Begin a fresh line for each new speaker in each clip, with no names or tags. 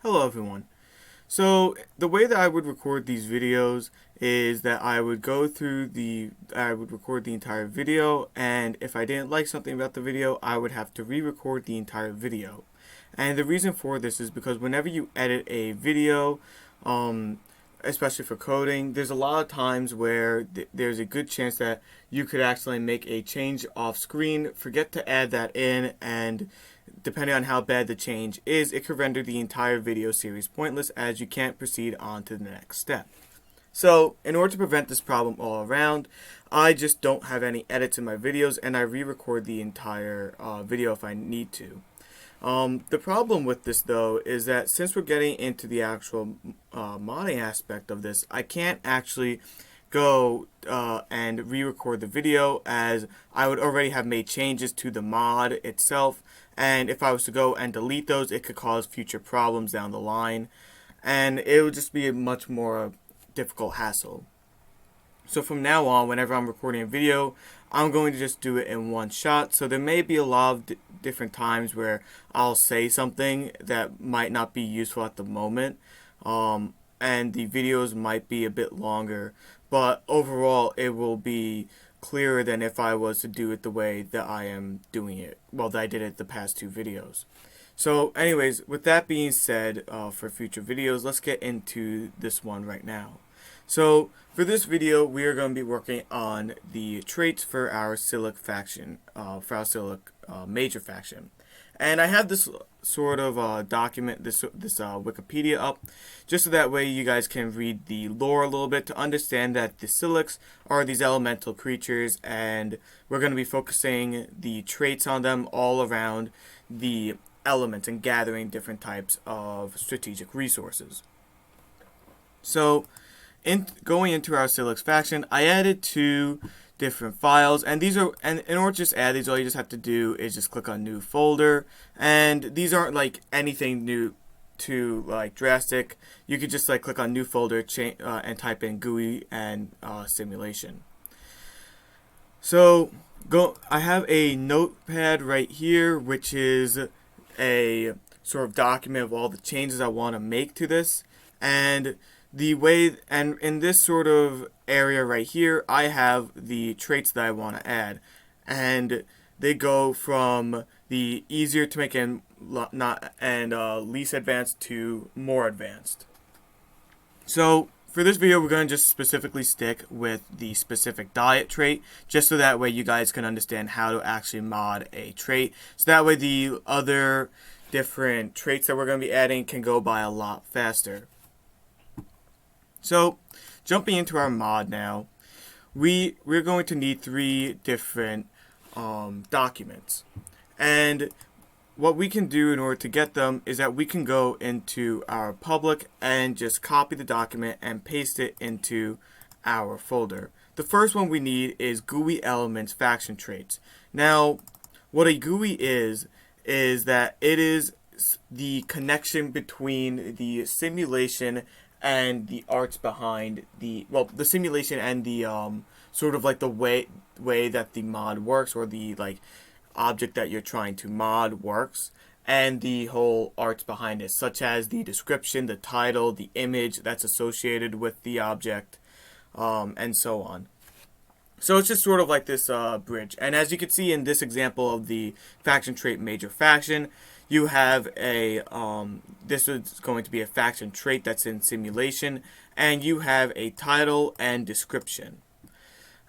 Hello everyone. So the way that I would record these videos is that I would record the entire video, and if I didn't like something about the video, I would have to re-record the entire video. And the reason for this is because whenever you edit a video, especially for coding, there's a lot of times where there's a good chance that you could actually make a change off screen, forget to add that in, and depending on how bad the change is, it could render the entire video series pointless as you can't proceed on to the next step. So, in order to prevent this problem all around, I just don't have any edits in my videos and I re-record the entire video if I need to. The problem with this though is that since we're getting into the actual modding aspect of this, I can't actually go and re-record the video as I would already have made changes to the mod itself, and if I was to go and delete those, it could cause future problems down the line, and it would just be a much more difficult hassle. So from now on, whenever I'm recording a video, I'm going to just do it in one shot. So there may be a lot of different times where I'll say something that might not be useful at the moment, and the videos might be a bit longer, but overall it will be clearer than if I was to do it the way that I am doing it, well, that I did it the past two videos. So anyways, with that being said, for future videos, let's get into this one right now. So for this video, we are going to be working on the traits for our Silic faction, major faction. And I have this sort of document, this Wikipedia up, just so that way you guys can read the lore a little bit to understand that the Silics are these elemental creatures, and we're going to be focusing the traits on them all around the elements and gathering different types of strategic resources. So, going into our Silic faction, I added two different files, and in order to just add these, all you just have to do is just click on new folder, and these aren't like anything new to like drastic. You could just like click on new folder, and type in GUI and simulation. So I have a notepad right here, which is a sort of document of all the changes I want to make to this, and in this sort of area right here, I have the traits that I want to add, and they go from the easier to make and least advanced to more advanced. So for this video, we're going to just specifically stick with the specific diet trait, just so that way you guys can understand how to actually mod a trait. So that way the other different traits that we're going to be adding can go by a lot faster. So, jumping into our mod now, we're going to need three different documents. And what we can do in order to get them is that we can go into our public and just copy the document and paste it into our folder. The first one we need is GUI elements faction traits. Now, what a GUI is that it is the connection between the simulation and the arts behind the simulation and the sort of like the way that the mod works, or the like object that you're trying to mod works, and the whole arts behind it, such as the description, the title, the image that's associated with the object, and so on. So it's just sort of like this bridge. And as you can see in this example of the faction trait major faction, you have this is going to be a faction trait that's in simulation, and you have a title and description.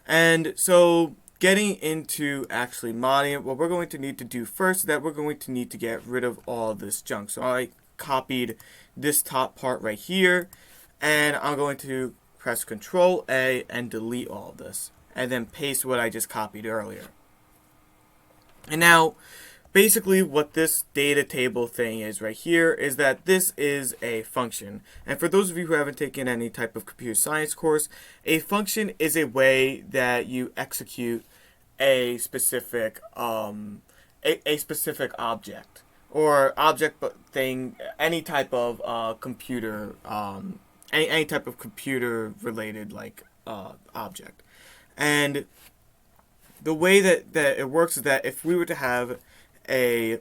And so getting into actually modding it, what we're going to need to do first is that we're going to need to get rid of all of this junk. So I copied this top part right here, and I'm going to press Control A and delete all of this, and then paste what I just copied earlier. And now, basically what this data table thing is right here is that this is a function. And for those of you who haven't taken any type of computer science course, a function is a way that you execute a specific specific object, or object thing, any type of computer any type of computer related like object. And the way that it works is that if we were to have a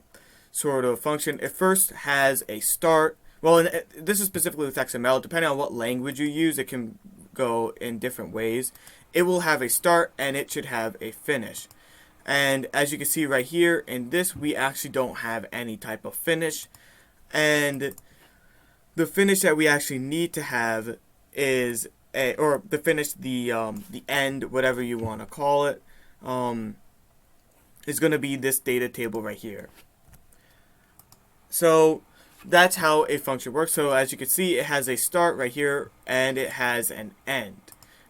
sort of function, it first has a start, well, and this is specifically with XML. Depending on what language you use, it can go in different ways. It will have a start and it should have a finish. And as you can see right here in this, we actually don't have any type of finish. And the finish that we actually need to have is or the finish, the end, whatever you want to call it, is going to be this data table right here. So that's how a function works. So as you can see, it has a start right here and it has an end.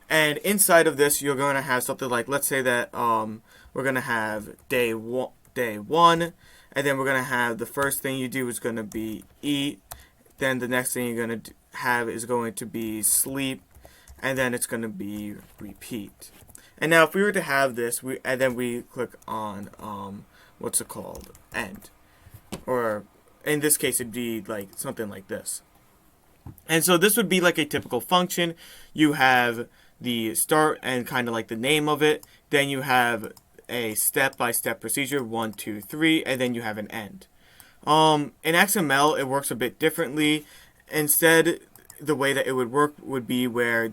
And inside of this, you're going to have something like, let's say that we're going to have day one, and then we're going to have the first thing you do is going to be eat. Then the next thing you're going to have is going to be sleep, and then it's going to be repeat. And now if we were to have this, and then we click on what's it called, end, or in this case it'd be like something like this. And so this would be like a typical function. You have the start and kind of like the name of it. Then you have a step-by-step procedure, 1, 2, 3, and then you have an end. In XML, it works a bit differently. Instead, the way that it would work would be where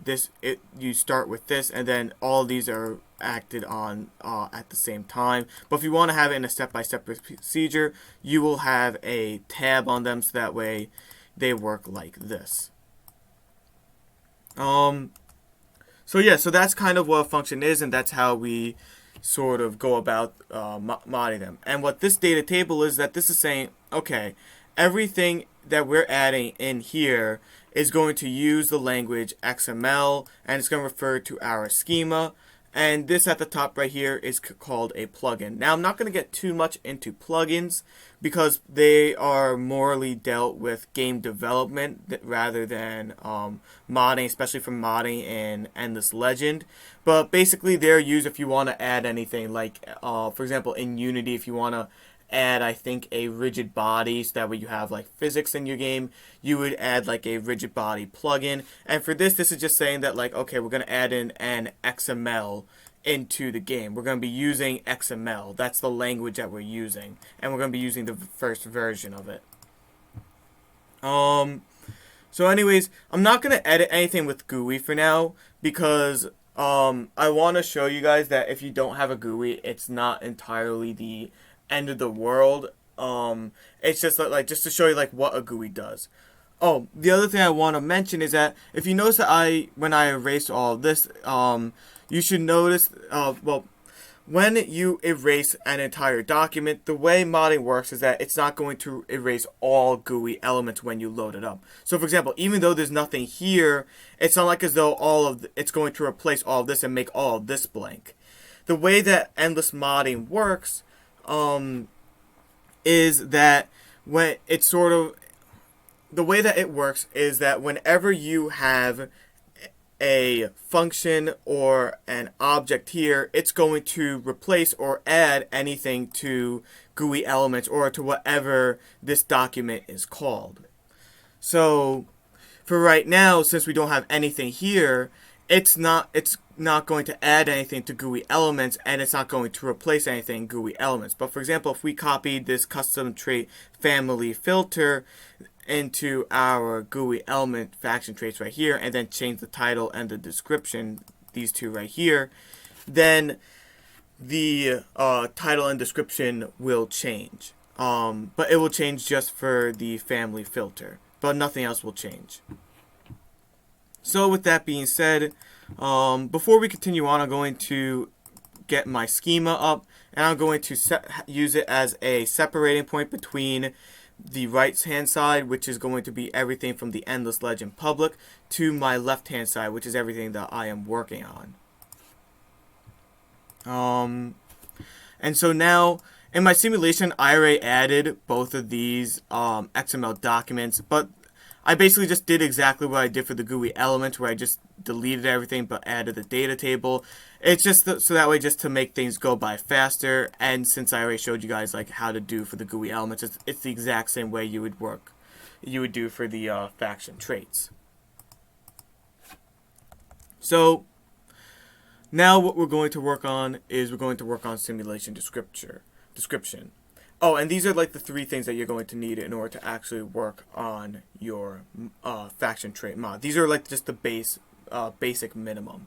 you start with this, and then all of these are acted on at the same time. But if you want to have it in a step-by-step procedure, you will have a tab on them, so that way they work like this. So yeah, so that's kind of what a function is, and that's how we sort of go about modding them. And what this data table is, that this is saying, okay, everything that we're adding in here is going to use the language XML, and it's going to refer to our schema. And this at the top right here is called a plugin. Now, I'm not going to get too much into plugins because they are morally dealt with game development rather than modding, especially for modding in Endless Legend. But basically, they're used if you want to add anything, like, for example, in Unity, if you want to add, I think, a rigid body, so that way you have like physics in your game, you would add like a rigid body plugin. And for this is just saying that, like, okay, we're going to add in an XML into the game. We're going to be using XML. That's the language that we're using, and we're going to be using the first version of it. So anyways, I'm not going to edit anything with GUI for now, because I want to show you guys that if you don't have a GUI, it's not entirely the end of the world. It's just like just to show you like what a GUI does. Oh, the other thing I want to mention is that if you notice that when I erased all of this, you should notice, well, when you erase an entire document, the way modding works is that it's not going to erase all GUI elements when you load it up. So for example, even though there's nothing here, it's not like as though it's going to replace all of this and make all of this blank. The way that endless modding works is that when it's sort of, the way that it works is that whenever you have a function or an object here, it's going to replace or add anything to GUI elements or to whatever this document is called. So for right now, since we don't have anything here, it's not going to add anything to GUI elements, and it's not going to replace anything GUI elements. But for example, if we copied this custom trait family filter into our GUI element faction traits right here, and then change the title and the description, these two right here, then the title and description will change. But it will change just for the family filter, but nothing else will change. So with that being said, before we continue on, I'm going to get my schema up, and I'm going to use it as a separating point between the right hand side, which is going to be everything from the Endless Legend public, to my left hand side, which is everything that I am working on. And so now in my simulation, I already added both of these XML documents, but I basically just did exactly what I did for the GUI elements, where I just deleted everything but added the data table. It's just so that way, just to make things go by faster. And since I already showed you guys like how to do for the GUI elements, it's the exact same way you would do for the faction traits. So now what we're going to work on is simulation description. Oh, and these are like the three things that you're going to need in order to actually work on your faction trait mod. These are like just the basic minimum.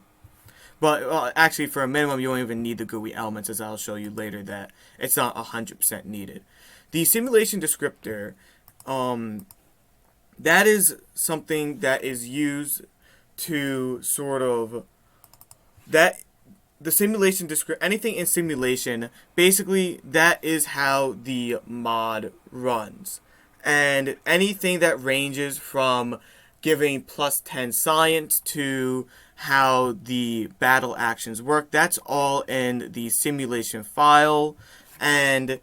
But actually, for a minimum, you don't even need the GUI elements, as I'll show you later that it's not 100% needed. The simulation descriptor, that is something that is used to sort of that the simulation descriptor, anything in simulation, basically that is how the mod runs. And anything that ranges from giving +10 science to how the battle actions work, that's all in the simulation file. And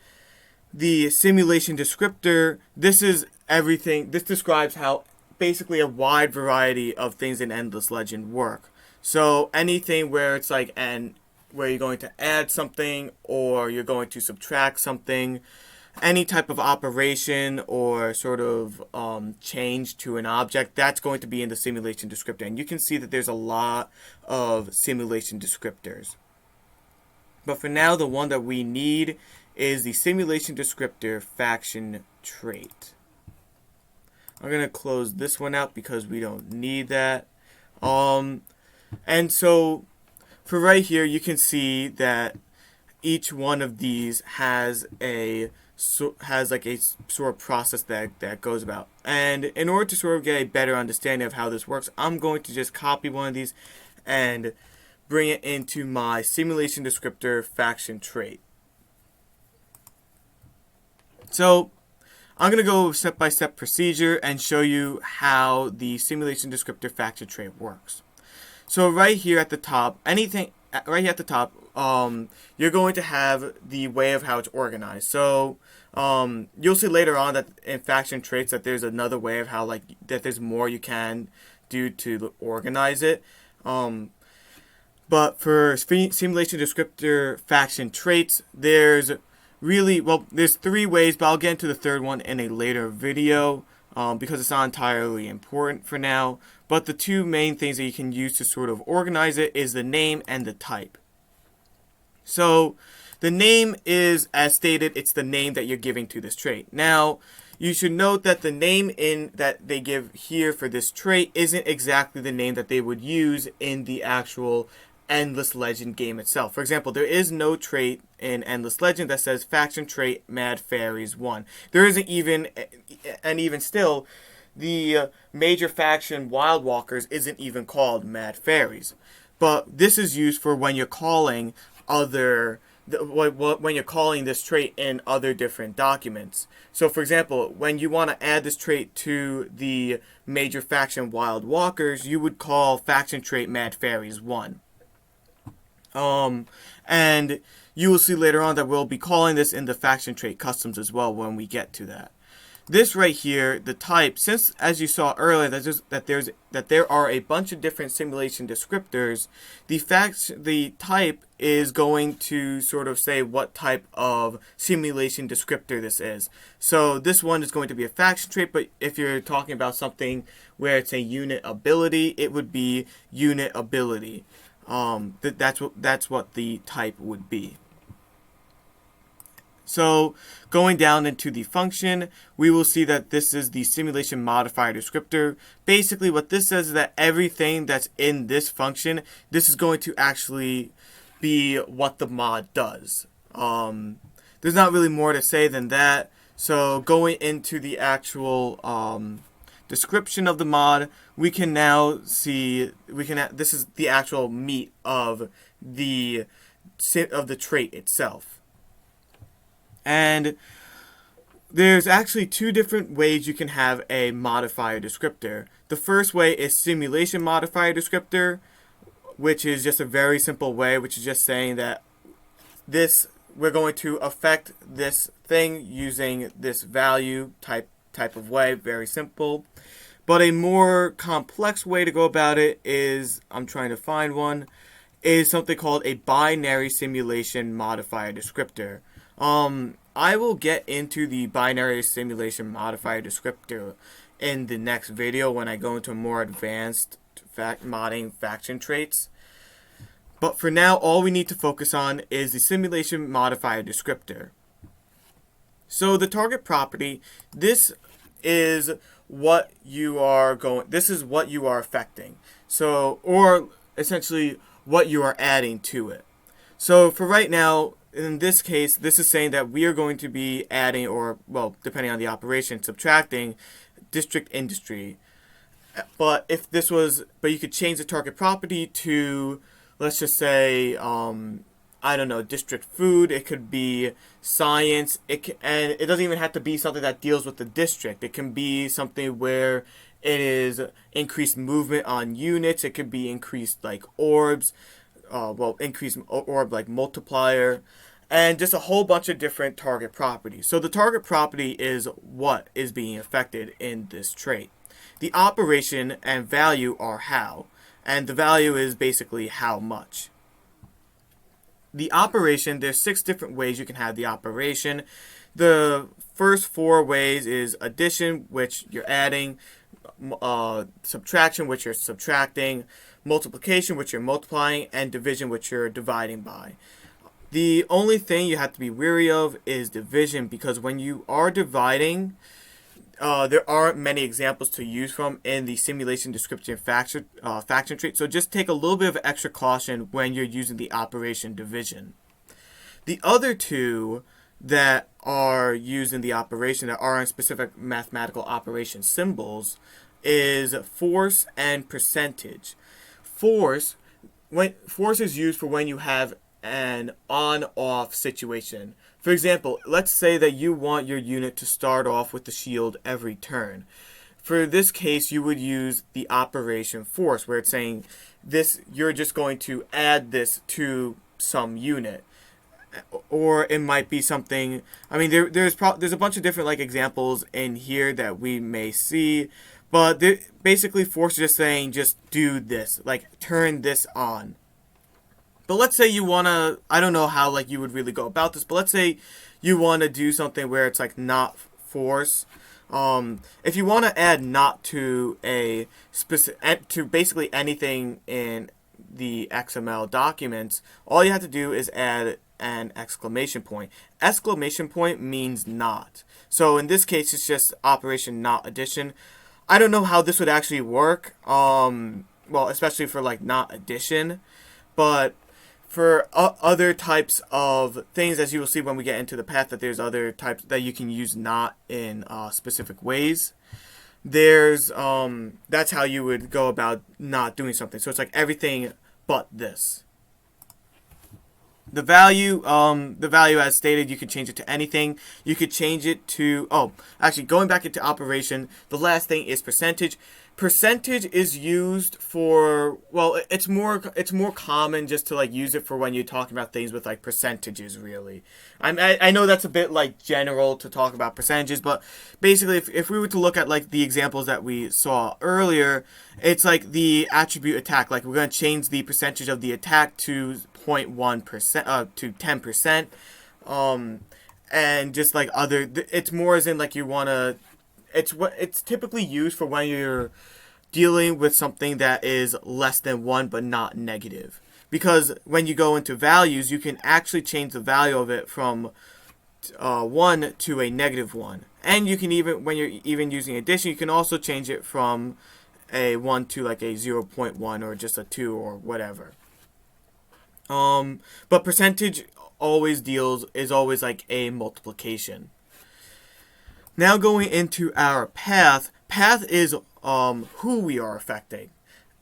the simulation descriptor, this is everything. This describes how basically a wide variety of things in Endless Legend work. So anything where it's like where you're going to add something or you're going to subtract something, any type of operation or sort of change to an object, that's going to be in the simulation descriptor. And you can see that there's a lot of simulation descriptors. But for now, the one that we need is the simulation descriptor faction trait. I'm going to close this one out because we don't need that. And so for right here, you can see that each one of these has like a sort of process that goes about. And in order to sort of get a better understanding of how this works, I'm going to just copy one of these and bring it into my simulation descriptor faction trait. So I'm going to go step-by-step procedure and show you how the simulation descriptor faction trait works. So right here at the top, you're going to have the way of how it's organized. So you'll see later on that in faction traits that there's another way of how that there's more you can do to organize it. But for simulation descriptor faction traits, there's three ways, but I'll get into the third one in a later video because it's not entirely important for now. But the two main things that you can use to sort of organize it is the name and the type. So the name is, as stated, it's the name that you're giving to this trait. Now, you should note that the name that they give here for this trait isn't exactly the name that they would use in the actual Endless Legend game itself. For example, there is no trait in Endless Legend that says faction trait Mad Fairies 1. There isn't even, and even still, the major faction Wild Walkers isn't even called Mad Fairies. But this is used for when you're calling when you're calling this trait in other different documents. So for example, when you want to add this trait to the major faction Wild Walkers, you would call faction trait Mad Fairies 1. And you will see later on that we'll be calling this in the faction trait customs as well when we get to that. This right here, the type, since as you saw earlier that there are a bunch of different simulation descriptors, the type is going to sort of say what type of simulation descriptor this is. So this one is going to be a faction trait, but if you're talking about something where it's a unit ability, it would be unit ability. That's what the type would be. So going down into the function, we will see that this is the simulation modifier descriptor. Basically what this says is that everything that's in this function, this is going to actually be what the mod does. There's not really more to say than that. So going into the actual description of the mod, we can now see this is the actual meat of the trait itself. And there's actually two different ways you can have a modifier descriptor. The first way is simulation modifier descriptor, which is just a very simple way, which is just saying that we're going to affect this thing using this value type of way, very simple. But a more complex way to go about it is, I'm trying to find one, is something called a binary simulation modifier descriptor. I will get into the binary simulation modifier descriptor in the next video when I go into more advanced modding faction traits. But for now, all we need to focus on is the simulation modifier descriptor. So the target property, this is what you are affecting. So, or essentially what you are adding to it. So for right now, in this case, this is saying that we are going to be adding, or well, depending on the operation, subtracting district industry. But you could change the target property to, let's just say, I don't know, district food. It could be science. And it doesn't even have to be something that deals with the district. It can be something where it is increased movement on units. It could be increased like orbs, increased orb like multiplier, and just a whole bunch of different target properties. So the target property is what is being affected in this trait. The operation and value are how, and the value is basically how much. The operation, there's 6 different ways you can have the operation. The first 4 ways is addition, which you're adding, subtraction, which you're subtracting, multiplication, which you're multiplying, and division, which you're dividing by. The only thing you have to be wary of is division, because when you are dividing, there aren't many examples to use from in the simulation description faction trait, so just take a little bit of extra caution when you're using the operation division. The other 2 that are used in the operation that are in specific mathematical operation symbols is force and percentage. Force is used for when you have an on-off situation. For example, let's say that you want your unit to start off with the shield every turn. For this case, you would use the operation force, where it's saying this, you're just going to add this to some unit. Or it might be something, I mean, there's a bunch of different like examples in here that we may see, but basically force is just saying just do this, like turn this on. But let's say you want to, I don't know how like you would really go about this, but let's say you want to do something where it's like not force. If you want to add not to a specific, to basically anything in the XML documents, all you have to do is add an exclamation point. Exclamation point means not. So in this case, it's just operation not addition. I don't know how this would actually work. Well, especially for like not addition, but for other types of things, as you will see when we get into the path, that there's other types that you can use not in specific ways. There's that's how you would go about not doing something. So it's like everything but this. The value as stated, you can change it to anything. You could change it to, actually going back into operation, the last thing is percentage. Percentage is used for, well, it's more common just to like use it for when you're talking about things with like percentages, really. I know that's a bit like general to talk about percentages, but basically if we were to look at like the examples that we saw earlier, it's like the attribute attack. Like we're going to change the percentage of the attack to 0.1% to 10%, and just like other, it's more as in like you want to, it's typically used for when you're dealing with something that is less than 1 but not negative, because when you go into values, you can actually change the value of it from 1 to a -1, and you can even, when you're even using addition, you can also change it from a 1 to like a 0.1 or just a 2 or whatever. But percentage is always like a multiplication. Now going into our path. Path is who we are affecting.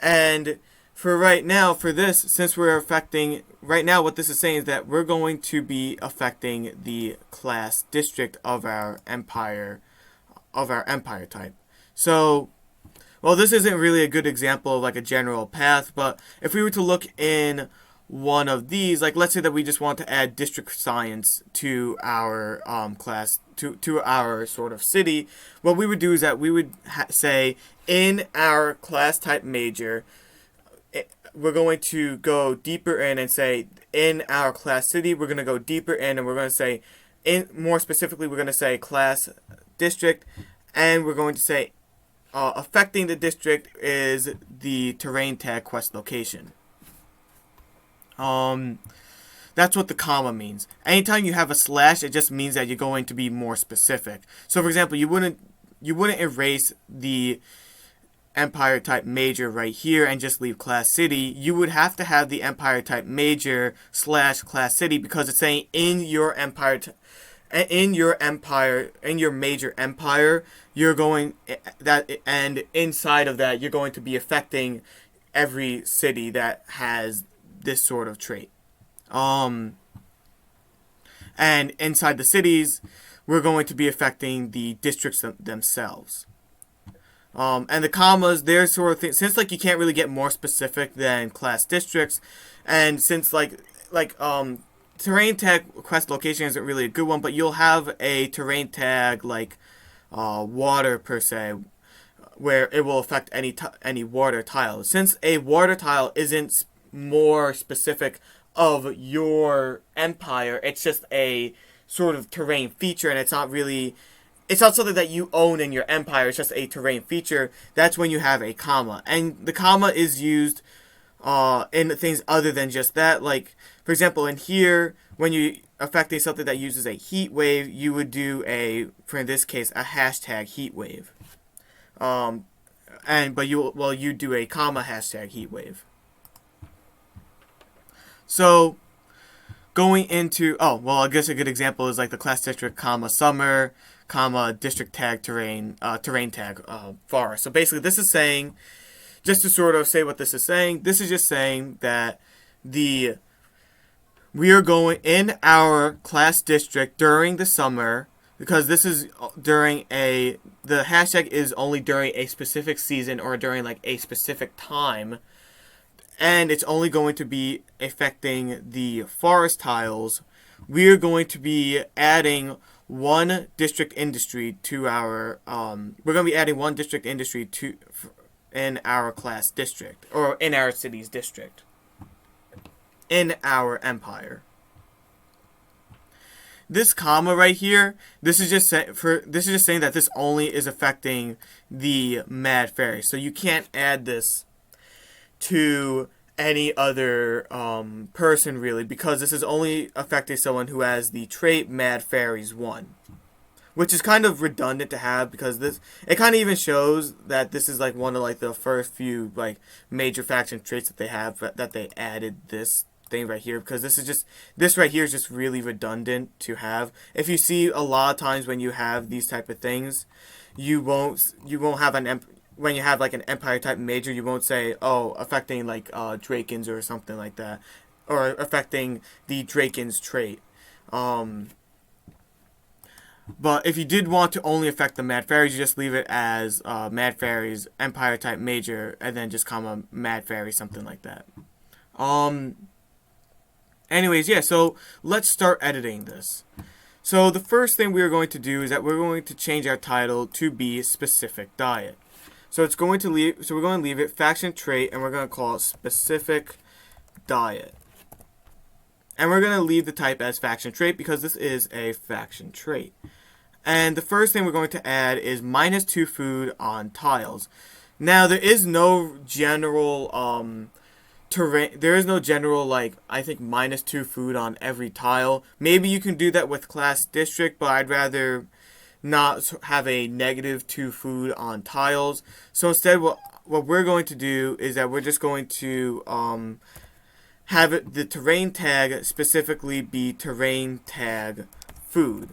And for right now, for this, since we're affecting, right now what this is saying is that we're going to be affecting the class district of our empire type. So, well, this isn't really a good example of like a general path, but if we were to look in one of these, like let's say that we just want to add district science to our class, to our sort of city, what we would do is that we would say in our class type major, we're going to go deeper in and say in our class city, we're going to go deeper in and we're going to say, more specifically, we're going to say class district, and we're going to say affecting the district is the terrain tag quest location. That's what the comma means. Anytime you have a slash, it just means that you're going to be more specific. So for example, you wouldn't erase the empire type major right here and just leave class city. You would have to have the empire type major slash class city, because it's saying in your major empire, you're going that, and inside of that, you're going to be affecting every city that has this sort of trait. And inside the cities, we're going to be affecting the districts themselves. And the commas, they're sort of thing, since like you can't really get more specific than class districts, and since terrain tag quest location isn't really a good one, but you'll have a terrain tag like water per se, where it will affect any water tile. Since a water tile isn't more specific of your empire, it's just a sort of terrain feature, and it's not something that you own in your empire, it's just a terrain feature. That's when you have a comma. And the comma is used in things other than just that. Like, for example, in here, when you're affecting something that uses a heat wave, you would do for in this case, a hashtag heat wave. You do a comma hashtag heat wave. So, going into, I guess a good example is like the class district, comma, summer, comma, district tag, terrain tag, forest. So basically this is saying, just to sort of say what this is just saying that we are going in our class district during the summer, because this is the hashtag is only during a specific season or during like a specific time. And it's only going to be affecting the forest tiles. We're going to be adding one district industry to our in our class district, or in our city's district, in our empire. This comma right here, this is just saying that this only is affecting the mad fairy. So you can't add this to any other person really, because this is only affecting someone who has the trait Mad Fairies 1, which is kind of redundant to have, because it kind of even shows that this is like one of like the first few like major faction traits that they have, that they added this thing right here, because this right here is just really redundant to have. If you see a lot of times when you have these type of things, you won't have when you have like an empire type major, you won't say, affecting like Drakens or something like that, or affecting the Drakens trait. But if you did want to only affect the Mad Fairies, you just leave it as Mad Fairies empire type major, and then just comma Mad Fairy, something like that. Anyways, yeah, so let's start editing this. So the first thing we are going to do is that we're going to change our title to be specific diet. So we're going to leave it faction trait, and we're going to call it specific diet. And we're going to leave the type as faction trait, because this is a faction trait. And the first thing we're going to add is -2 food on tiles. Now, there is no general terrain. There is no general, like, I think -2 food on every tile. Maybe you can do that with class district, but I'd rather not have a -2 food on tiles. So instead, what we're going to do is that we're just going to have the terrain tag specifically be terrain tag food.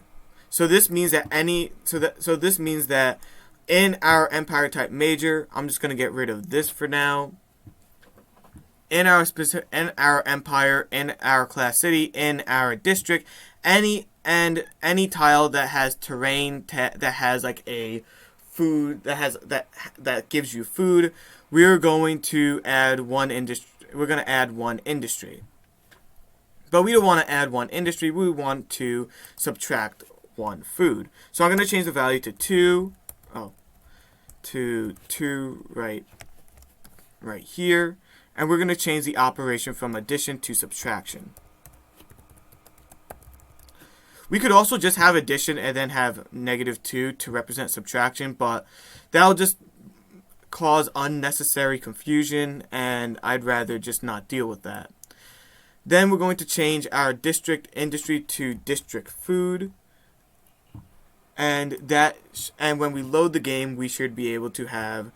So this means that this means that in our empire type major, I'm just going to get rid of this for now. In our empire, in our class city, in our district, any tile that has terrain that has like a food that gives you food, we're going to add one industry. We're going to add one industry. But we don't want to add one industry. We want to subtract one food. So I'm going to change the value to 2. To 2 right here. And we're going to change the operation from addition to subtraction. We could also just have addition and then have -2 to represent subtraction, but that'll just cause unnecessary confusion, and I'd rather just not deal with that. Then we're going to change our district industry to district food. And when we load the game, we should be able to have,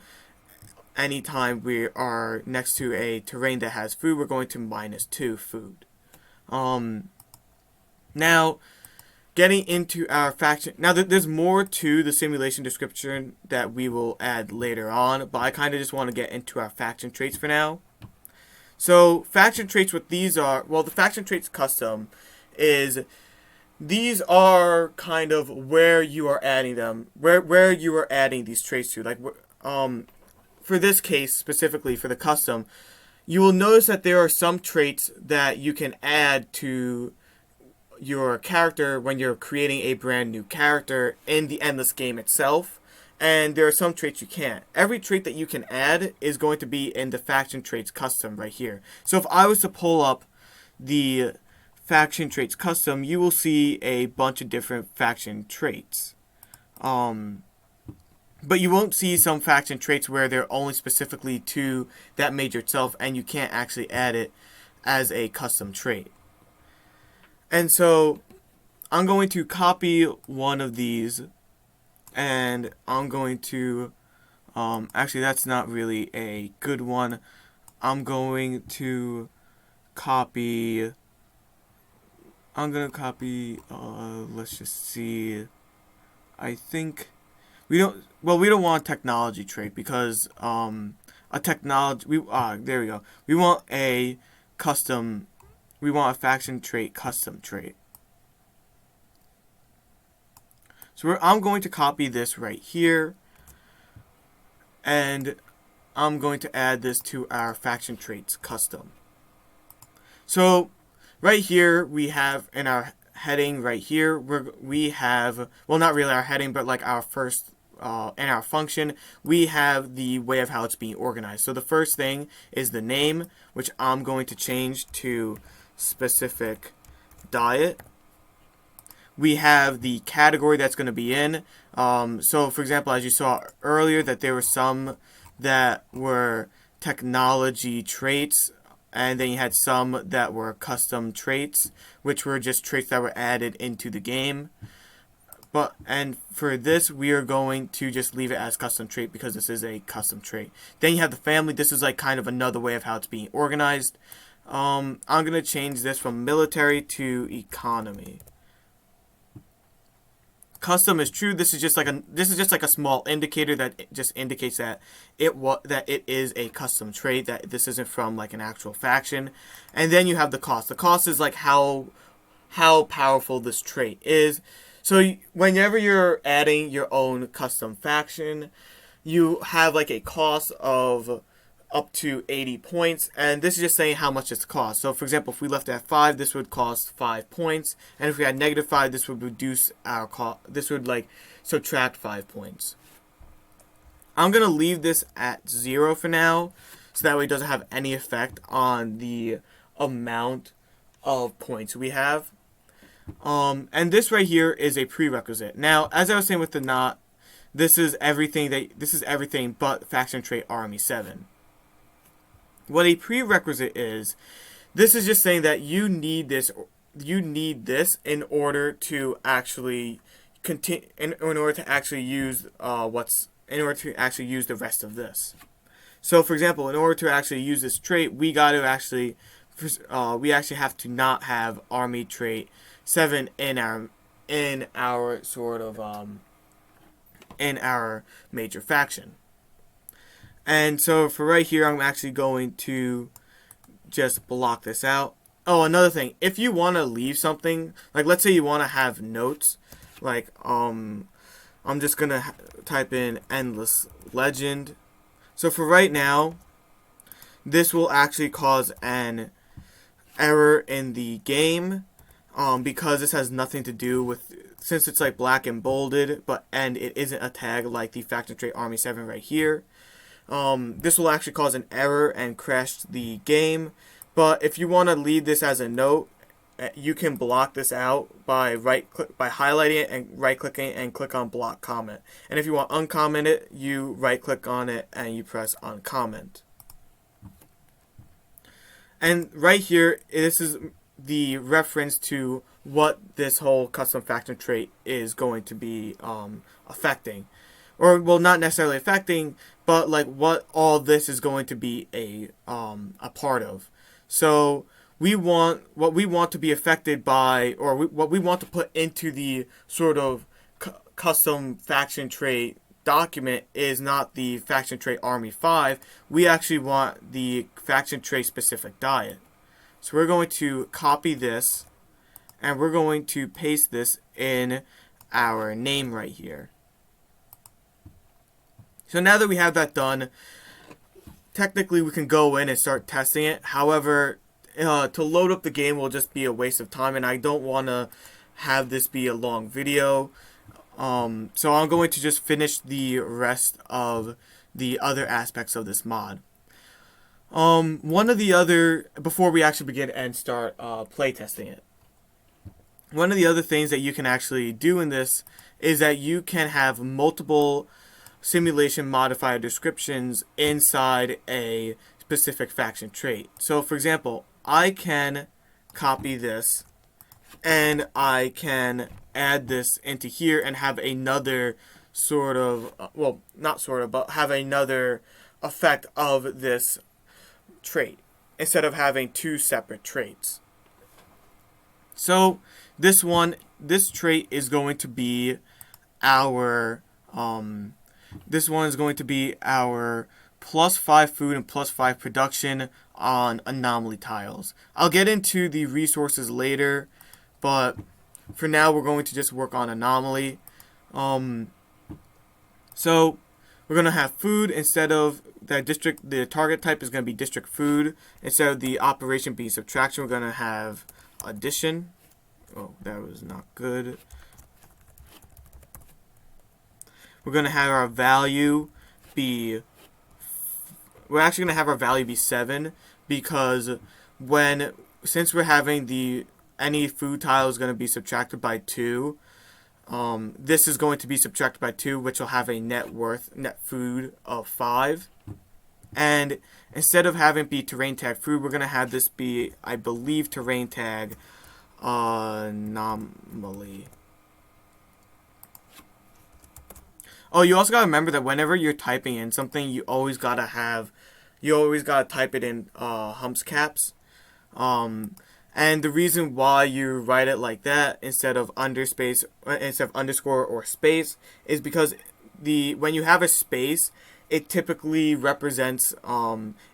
anytime we are next to a terrain that has food, we're going to -2 food. Now, getting into our faction. Now, there's more to the simulation description that we will add later on, but I kind of just want to get into our faction traits for now. So, faction traits, what these are, well, the faction traits custom is, these are kind of where you are adding them, where you are adding these traits to. Like, for this case, specifically for the custom, you will notice that there are some traits that you can add to your character when you're creating a brand new character in the endless game itself, and there are some traits you can't. Every trait that you can add is going to be in the faction traits custom right here. So if I was to pull up the faction traits custom, you will see a bunch of different faction traits. But you won't see some faction traits where they're only specifically to that major itself, and you can't actually add it as a custom trait. And so I'm going to copy one of these, and I'm going to, actually that's not really a good one. I'm going to copy, let's just see, I think, we don't want a technology trait because, there we go. We want a faction trait custom trait. So I'm going to copy this right here, and I'm going to add this to our faction traits custom. So right here we have in our heading right here, we have, well, not really our heading, but like our first, in our function, we have the way of how it's being organized. So the first thing is the name, which I'm going to change to specific diet. We have the category that's going to be in. So for example, as you saw earlier, that there were some that were technology traits, and then you had some that were custom traits, which were just traits that were added into the game. And for this, we are going to just leave it as custom trait because this is a custom trait. Then you have the family. This is like kind of another way of how it's being organized. I'm going to change this from military to economy. Custom is true. This is just like a small indicator that it just indicates that it is a custom trait, that this isn't from like an actual faction. And then you have the cost. The cost is like how powerful this trait is. So whenever you're adding your own custom faction, you have like a cost of up to 80 points, and this is just saying how much it's cost. So for example, if we left it at 5, this would cost 5 points, and if we had -5, this would reduce our cost. This would like subtract 5 points. I'm gonna leave this at 0 for now, so that way it doesn't have any effect on the amount of points we have. And this right here is a prerequisite. Now, as I was saying with the not, this is everything but faction trait Army 7. What a prerequisite is, this is just saying that you need this in order to actually continue, in order to actually use the rest of this. So for example, in order to actually use this trait, we actually have to not have Army trait 7 in our sort of in our major faction. And so for right here, I'm actually going to just block this out. Oh, another thing, if you want to leave something, like let's say you want to have notes, like I'm just gonna type in endless legend. So for right now, this will actually cause an error in the game, because this has nothing to do with, since it's like black and bolded, and it isn't a tag like the faction trait Army 7 right here. This will actually cause an error and crash the game. But if you want to leave this as a note, you can block this out by highlighting it and right-clicking and click on block comment. And if you want to uncomment it, you right-click on it and you press uncomment. And right here, this is the reference to what this whole custom faction trait is going to be affecting. Or, well, not necessarily affecting, but like what all this is going to be a part of. So what we want to be affected by, or what we want to put into the sort of custom faction trait document is not the faction trait Army 5. We actually want the faction trait specific diet. So we're going to copy this, and we're going to paste this in our name right here. So now that we have that done, technically we can go in and start testing it. However, to load up the game will just be a waste of time, and I don't want to have this be a long video. So I'm going to just finish the rest of the other aspects of this mod. One of the other, before we actually begin and start playtesting it, one of the other things that you can actually do in this is that you can have multiple simulation modifier descriptions inside a specific faction trait. So for example, I can copy this and I can add this into here and have another sort of, well, not sort of, but have another effect of this trait instead of having two separate traits. So this trait is going to be our +5 food and +5 production on anomaly tiles. I'll get into the resources later, but for now we're going to just work on anomaly. So we're going to have food instead of the target type is going to be district food. Instead of the operation being subtraction, we're going to have addition. Oh, that was not good. We're going to have our value be, we're actually going to have our value be 7, because since we're having any food tile is going to be subtracted by 2, this is going to be subtracted by 2, which will have a net food of 5. And instead of having it be terrain tag food, we're going to have this be, I believe, terrain tag anomaly. Oh, you also gotta remember that whenever you're typing in something, you always gotta type it in humps caps. And the reason why you write it like that instead of underscore or space is because when you have a space, it typically represents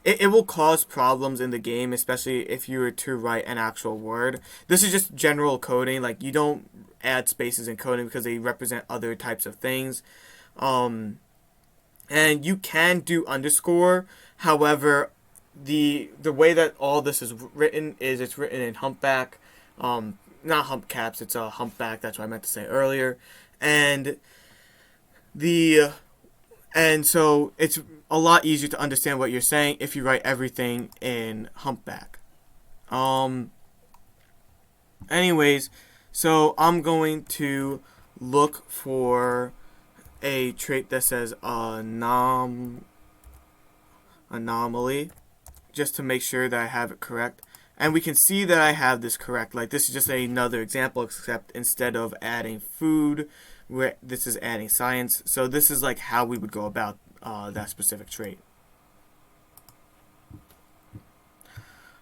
it will cause problems in the game, especially if you were to write an actual word. This is just general coding. Like, you don't add spaces in coding because they represent other types of things. And you can do underscore. However, the way that all this is written is it's written in humpback, not hump caps. It's a humpback. That's what I meant to say earlier. And so it's a lot easier to understand what you're saying if you write everything in humpback. Anyways, so I'm going to look for a trait that says anomaly, just to make sure that I have it correct. And we can see that I have this correct. Like, this is just another example, except instead of adding food, this is adding science. So this is like how we would go about that specific trait.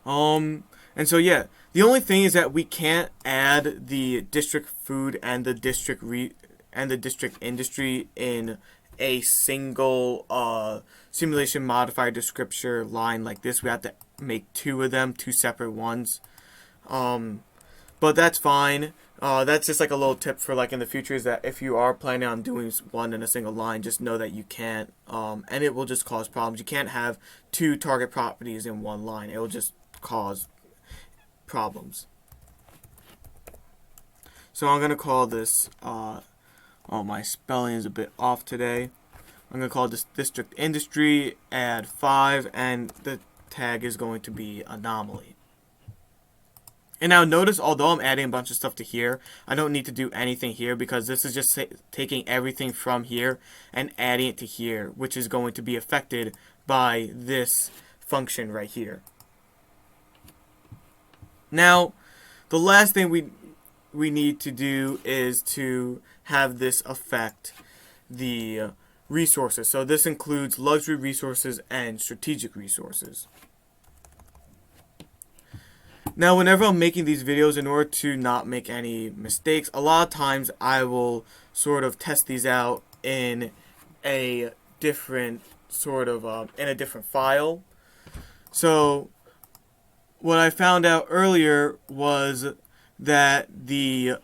And so yeah, the only thing is that we can't add the district food and the district industry in a single simulation modifier descriptor line like this. We have to make 2 of them, 2 separate ones. But that's fine. That's just like a little tip for like in the future, is that if you are planning on doing one in a single line, just know that you can't, and it will just cause problems. You can't have 2 target properties in one line. It will just cause problems. So I'm going to call this, my spelling is a bit off today. I'm going to call this district industry, add 5, and the tag is going to be anomaly. And now notice, although I'm adding a bunch of stuff to here, I don't need to do anything here, because this is just taking everything from here and adding it to here, which is going to be affected by this function right here. Now, the last thing we need to do is to have this affect the resources. So this includes luxury resources and strategic resources. Now, whenever I'm making these videos, in order to not make any mistakes, a lot of times I will sort of test these out in a different in a different file. So what I found out earlier was that the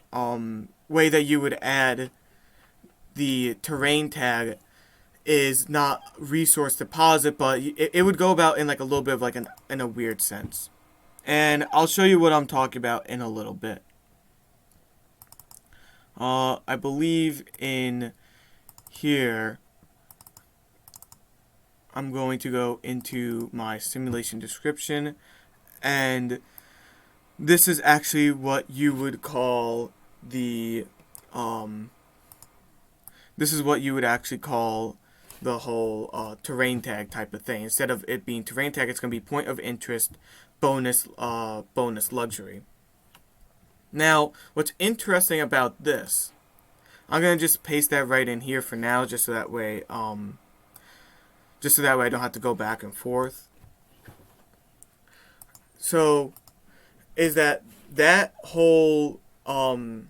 way that you would add the terrain tag is not resource deposit, but it would go about in like a little bit of like in a weird sense. And I'll show you what I'm talking about in a little bit. I believe in here, I'm going to go into my simulation description, and this is actually what you would call the this is what you would actually call the whole terrain tag type of thing. Instead of it being terrain tag, it's going to be point of interest bonus luxury. Now, what's interesting about this, I'm going to just paste that right in here for now, just so that way I don't have to go back and forth. So, is that whole and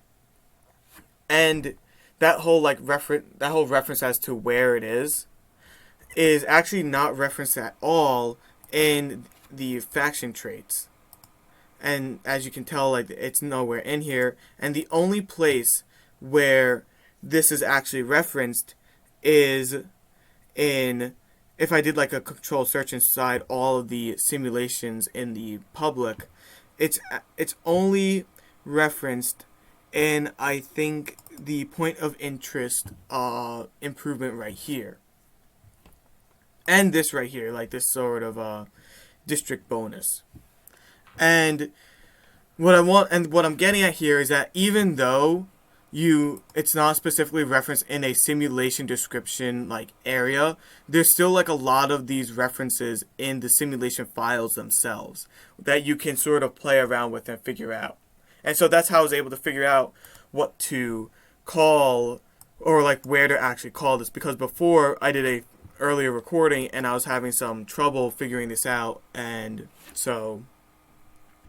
that whole reference as to where it is actually not referenced at all in the faction traits. And as you can tell, like, it's nowhere in here, and the only place where this is actually referenced is in, if I did like a control search inside all of the simulations in the public, it's only referenced in, I think, the point of interest improvement right here, and this right here, like this sort of district bonus. And what I'm getting at here is that even though it's not specifically referenced in a simulation description like area, there's still like a lot of these references in the simulation files themselves that you can sort of play around with and figure out. And so that's how I was able to figure out what to call, or like where to actually call this, because before I did a earlier recording and I was having some trouble figuring this out, and so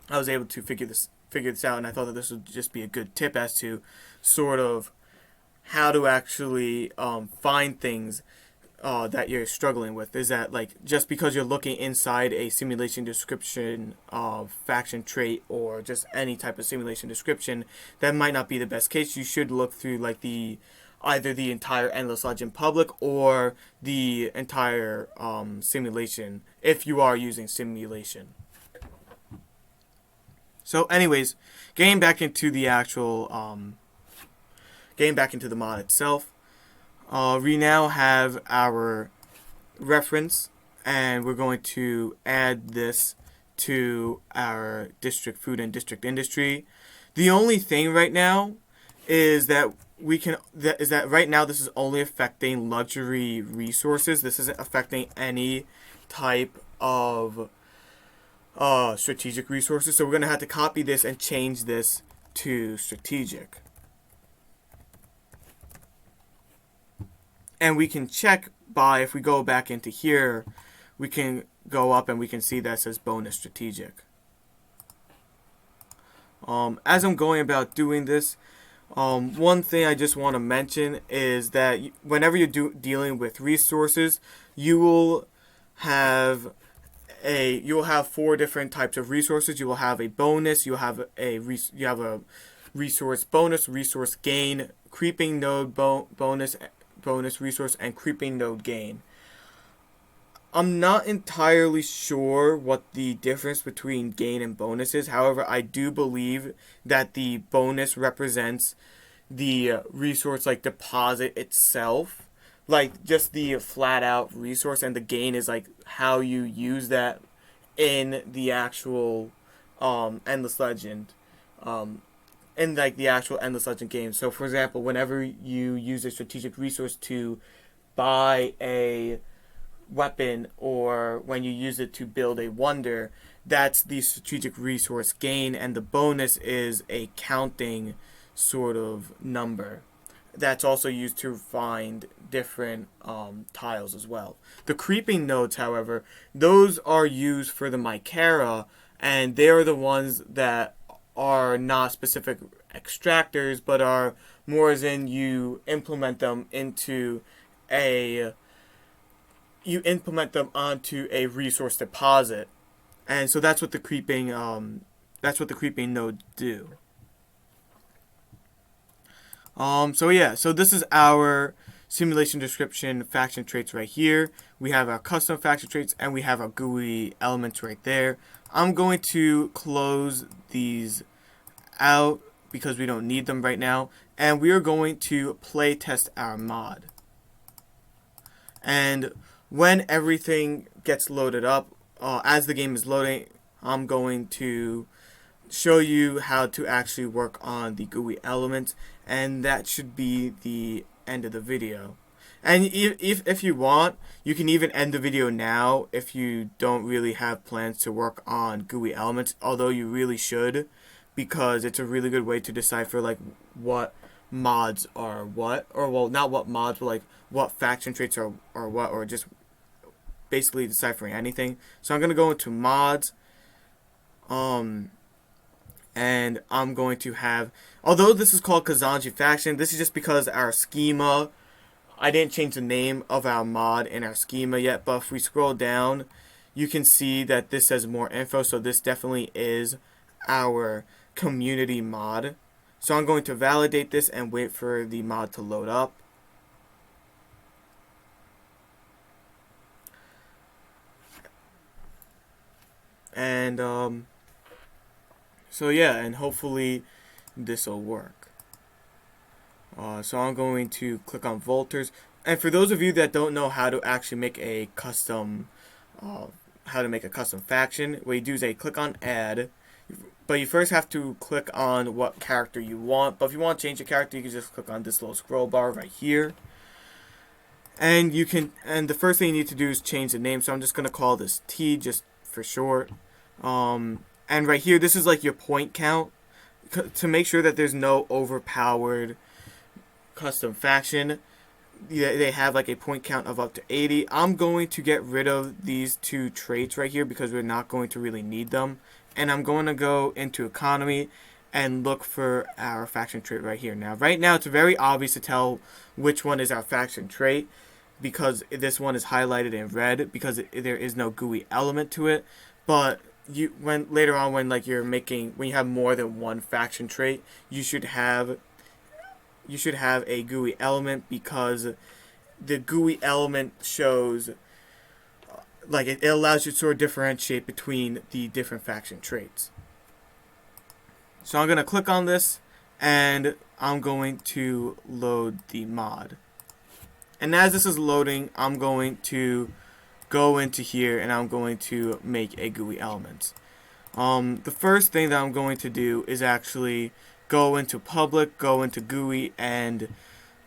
I was able to figure this out, and I thought that this would just be a good tip as to sort of how to actually find things that you're struggling with. Is that, like, just because you're looking inside a simulation description of faction trait or just any type of simulation description, that might not be the best case. You should look through like either the entire Endless Legend public or the entire simulation if you are using simulation. So anyways, getting back into the mod itself, we now have our reference, and we're going to add this to our district food and district industry. The only thing right now is that right now this is only affecting luxury resources. This isn't affecting any type of strategic resources. So we're going to have to copy this and change this to strategic. And we can check by, if we go back into here, we can go up and we can see that it says bonus strategic. As I'm going about doing this, one thing I just want to mention is that whenever you're dealing with resources, you will have 4 different types of resources. You will have a bonus, you have a resource bonus, resource gain, creeping node bonus resource, and creeping node gain. I'm not entirely sure what the difference between gain and bonus is. However, I do believe that the bonus represents the resource like deposit itself, like just the flat out resource, and the gain is like how you use that in the actual Endless Legend, in like the actual Endless Legend game. So for example, whenever you use a strategic resource to buy a weapon or when you use it to build a wonder, that's the strategic resource gain, and the bonus is a counting sort of number that's also used to find different tiles as well. The creeping nodes, however, those are used for the Mycara, and they are the ones that are not specific extractors, but are more as in a you implement them onto a resource deposit, and so that's what the creeping nodes do. So yeah, so this is our simulation description faction traits right here. We have our custom faction traits and we have our GUI elements right there. I'm going to close these out because we don't need them right now, and we are going to play test our mod. And when everything gets loaded up, as the game is loading, I'm going to show you how to actually work on the GUI elements, and that should be the end of the video. And if you want, you can even end the video now if you don't really have plans to work on GUI elements, although you really should, because it's a really good way to decipher like what mods are what, or well, not what mods, but like what faction traits are what, or just basically deciphering anything. So I'm going to go into mods, and I'm going to have, although this is called Kazanji Faction, this is just because our schema, I didn't change the name of our mod in our schema yet, but if we scroll down, you can see that this says more info, so this definitely is our community mod. So I'm going to validate this and wait for the mod to load up. And so yeah, and hopefully this will work. So I'm going to click on Volters. And for those of you that don't know how to actually make a custom faction, what you do is you click on Add. But you first have to click on what character you want. But if you want to change the character, you can just click on this little scroll bar right here. And the first thing you need to do is change the name. So I'm just going to call this T just for short. And right here, this is like your point count to make sure that there's no overpowered custom faction. They have like a point count of up to 80. I'm going to get rid of these two traits right here because we're not going to really need them. And I'm going to go into economy and look for our faction trait right here. Now, right now, it's very obvious to tell which one is our faction trait because this one is highlighted in red because there is no GUI element to it. But later on when you have more than one faction trait, you should have a GUI element because the GUI element shows it allows you to sort of differentiate between the different faction traits. So I'm going to click on this and I'm going to load the mod. And as this is loading, I'm going to go into here and I'm going to make a GUI element. The first thing that I'm going to do is actually go into public, go into GUI, and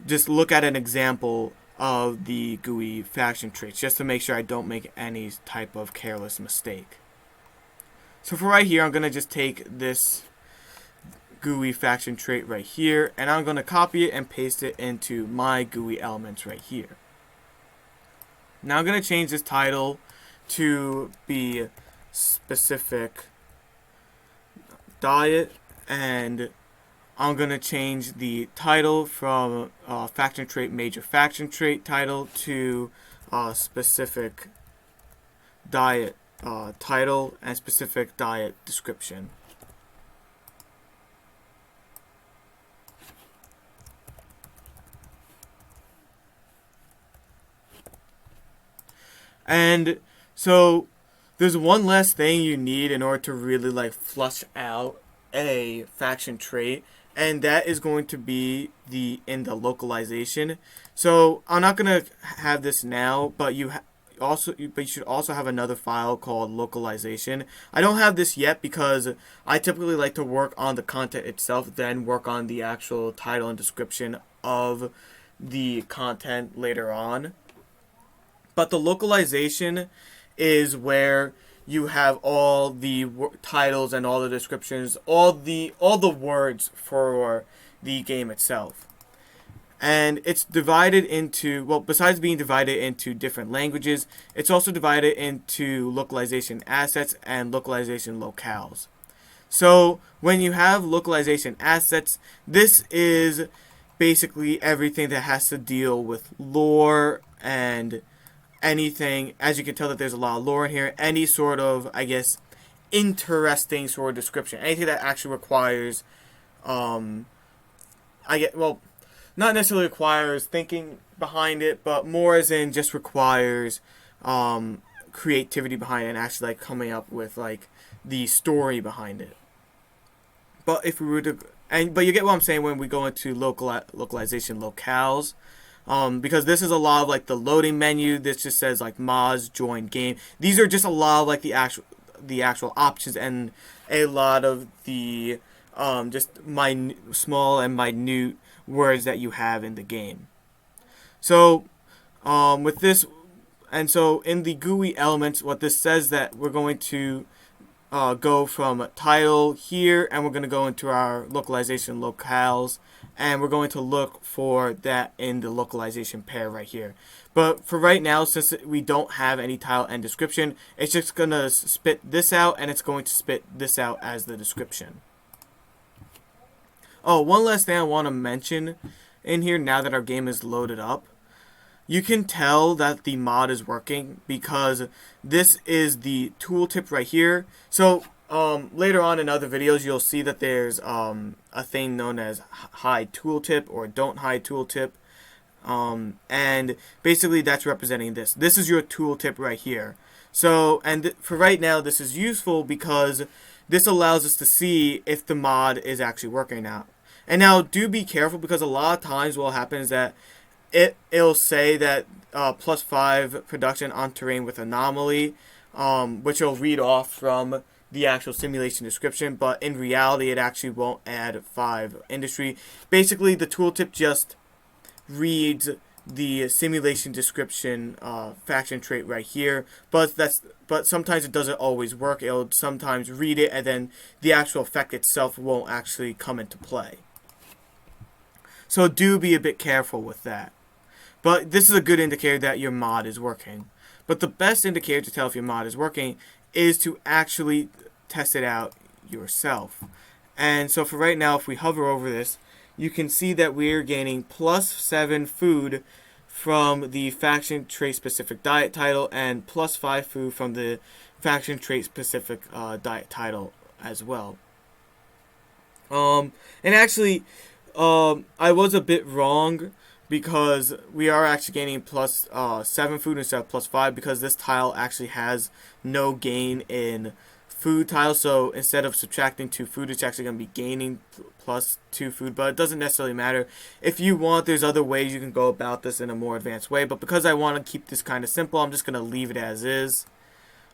just look at an example of the GUI faction traits just to make sure I don't make any type of careless mistake. So for right here, I'm going to just take this GUI faction trait right here and I'm going to copy it and paste it into my GUI elements right here. Now I'm going to change this title to be specific diet, and I'm going to change the title from faction trait major faction trait title to specific diet title and specific diet description. And so there's one last thing you need in order to really flush out a faction trait, and that is going to be in the localization. So I'm not going to have this now, but you should also have another file called localization. I don't have this yet because I typically like to work on the content itself, then work on the actual title and description of the content later on. But the localization is where you have all the titles and all the descriptions, all the words for the game itself. And it's divided into, well, besides being divided into different languages, it's also divided into localization assets and localization locales. So when you have localization assets, this is basically everything that has to deal with lore and anything. As you can tell that there's a lot of lore in here, any sort of, I guess, interesting sort of description, anything that actually requires, not necessarily requires thinking behind it, but more as in just requires creativity behind it and actually like coming up with like the story behind it. But if we were to, but you get what I'm saying when we go into localization locales, because this is a lot of like the loading menu. This just says like mods, join game. These are just a lot of like the actual options and a lot of the just small and minute words that you have in the game. So with this, and so in the GUI elements, what this says that we're going to go from title here, and we're going to go into our localization locales, and we're going to look for that in the localization pair right here. But for right now, since we don't have any title and description, it's just going to spit this out, and it's going to spit this out as the description. Oh, one last thing I want to mention in here now that our game is loaded up. You can tell that the mod is working because this is the tooltip right here. So later on in other videos, you'll see that there's a thing known as hide tooltip or don't hide tooltip. And basically that's representing this. This is your tooltip right here. So, and for right now, this is useful because this allows us to see if the mod is actually working out. And now do be careful because a lot of times what will happen is that it'll say that +5 production on terrain with anomaly, which will read off from the actual simulation description, but in reality it actually won't add 5 industry. Basically the tooltip just reads the simulation description faction trait right here, but sometimes it doesn't always work. It'll sometimes read it and then the actual effect itself won't actually come into play. So do be a bit careful with that. But this is a good indicator that your mod is working. But the best indicator to tell if your mod is working is to actually test it out yourself. And so for right now, if we hover over this, you can see that we're gaining +7 food from the faction trait specific diet title and +5 food from the faction trait specific diet title as well. And actually, I was a bit wrong because we are actually gaining +7 food instead of +5 because this tile actually has no gain in food tile. So instead of subtracting 2 food, it's actually going to be gaining +2 food. But it doesn't necessarily matter. If you want, there's other ways you can go about this in a more advanced way. But because I want to keep this kind of simple, I'm just going to leave it as is.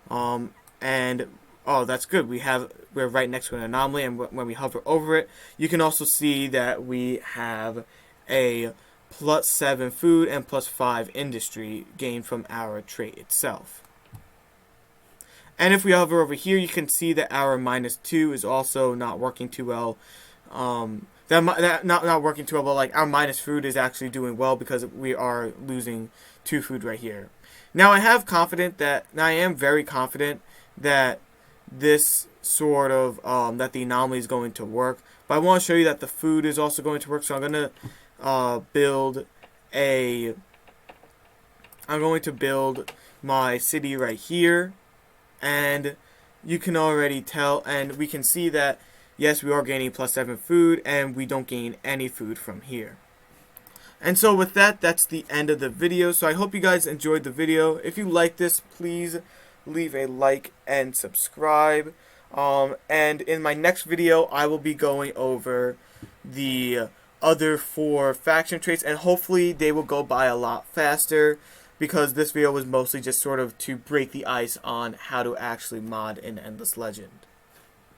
And oh, that's good. We're right next to an anomaly, and when we hover over it, you can also see that we have a +7 food and +5 industry gained from our trait itself. And if we hover over here, you can see that our -2 is also not working too well. Not working too well, but like our minus food is actually doing well because we are losing 2 food right here. Now I am very confident that this sort of that the anomaly is going to work. But I want to show you that the food is also going to work. So I'm going to build my city right here, and you can already tell, and we can see that yes, we are gaining +7 food, and we don't gain any food from here. And so with that, that's the end of the video. So I hope you guys enjoyed the video. If you like this, please leave a like and subscribe. And in my next video, I will be going over the other 4 faction traits, and hopefully they will go by a lot faster because this video was mostly just sort of to break the ice on how to actually mod in Endless Legend.